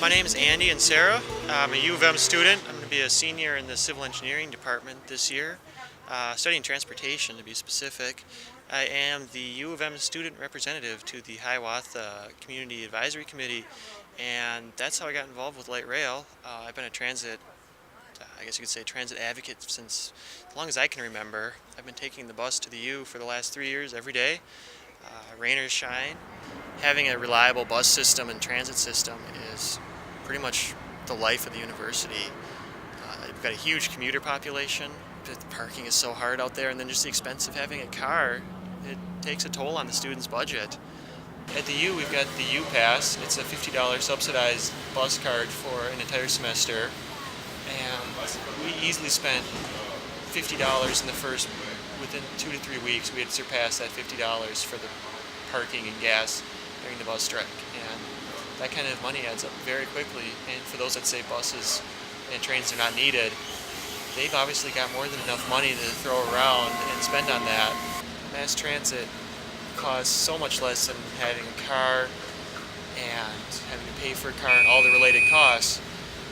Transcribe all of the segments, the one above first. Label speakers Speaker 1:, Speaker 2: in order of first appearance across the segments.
Speaker 1: My name is Andy Inserra. I'm a U of M student. I'm going to be a senior in the civil engineering department this year, studying transportation to be specific. I am the U of M student representative to the Hiawatha Community Advisory Committee, and that's how I got involved with light rail. I've been a transit, I guess you could say transit advocate since as long as I can remember. I've been taking the bus to the U for the last 3 years every day, rain or shine. Having a reliable bus system and transit system is pretty much the life of the university. We've got a huge commuter population. The parking is so hard out there, and then just the expense of having a car, it takes a toll on the student's budget. At the U, we've got the U Pass. It's a $50 subsidized bus card for an entire semester, and we easily spent $50 in the first, within 2 to 3 weeks, we had surpassed that $50 for the parking and gas during the bus strike, and that kind of money adds up very quickly. And for those that say buses and trains are not needed, they've obviously got more than enough money to throw around and spend on that. Mass transit costs so much less than having a car and having to pay for a car and all the related costs.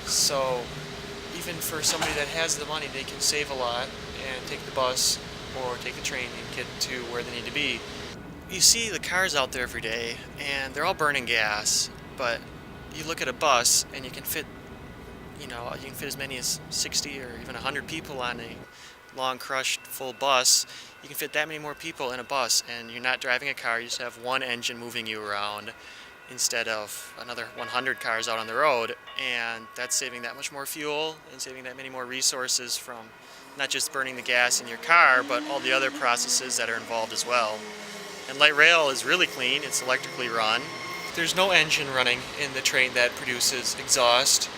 Speaker 1: So even for somebody that has the money, they can save a lot and take the bus or take the train and get to where they need to be. You see the cars out there every day, and they're all burning gas, but you look at a bus and you can fit as many as 60 or even 100 people on a long crushed full bus. You can fit that many more people in a bus, and you're not driving a car. You just have one engine moving you around instead of another 100 cars out on the road, and that's saving that much more fuel and saving that many more resources from not just burning the gas in your car, but all the other processes that are involved as well. And light rail is really clean. It's electrically run. There's no engine running in the train that produces exhaust.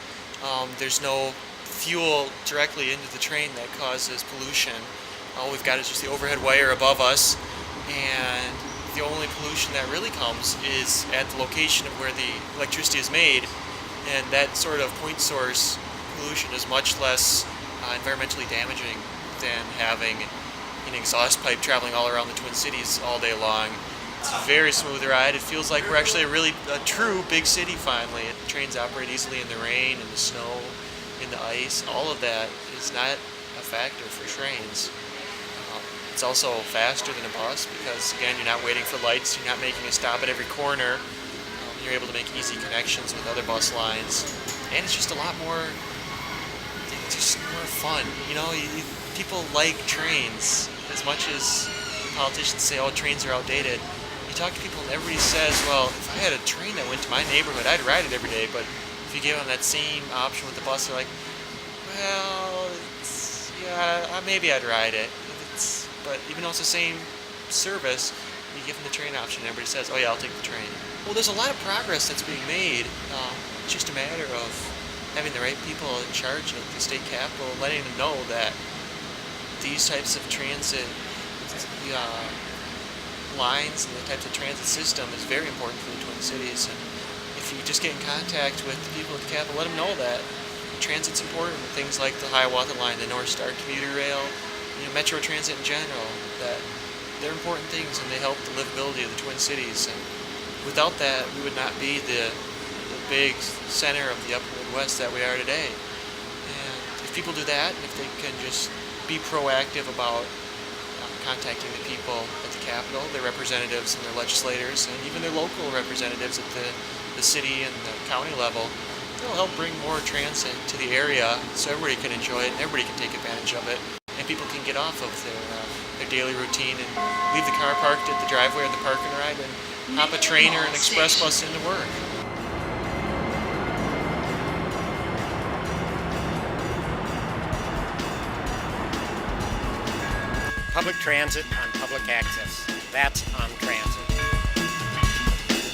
Speaker 1: There's no fuel directly into the train that causes pollution. All we've got is just the overhead wire above us, and the only pollution that really comes is at the location of where the electricity is made, and that sort of point source pollution is much less environmentally damaging than having an exhaust pipe traveling all around the Twin Cities all day long. It's a very smooth ride. It feels like we're actually a true big city finally. Trains operate easily in the rain, in the snow, in the ice. All of that is not a factor for trains. It's also faster than a bus because, again, you're not waiting for lights. You're not making a stop at every corner. You're able to make easy connections with other bus lines. And it's just a lot more, just more fun. People like trains as much as politicians say, oh, trains are outdated. You talk to people and everybody says, well, if I had a train that went to my neighborhood, I'd ride it every day. But if you give them that same option with the bus, they're like, well, maybe I'd ride it. But even though it's the same service, you give them the train option and everybody says, oh yeah, I'll take the train. Well, there's a lot of progress that's being made. It's just a matter of having the right people in charge of the state capitol, letting them know that these types of transit lines and the types of transit system is very important for the Twin Cities. And if you just get in contact with the people at the Capitol, let them know that transit's important. Things like the Hiawatha line, the North Star commuter rail, Metro Transit in general, that they're important things and they help the livability of the Twin Cities. And without that, we would not be the big center of the upper Midwest that we are today. And if people do that, and if they can just be proactive about contacting the people at the Capitol, their representatives and their legislators, and even their local representatives at the city and the county level, it'll help bring more transit to the area so everybody can enjoy it and everybody can take advantage of it, and people can get off of their daily routine and leave the car parked at the driveway or the park and ride and hop a train or an express bus into work.
Speaker 2: Public transit on public access. That's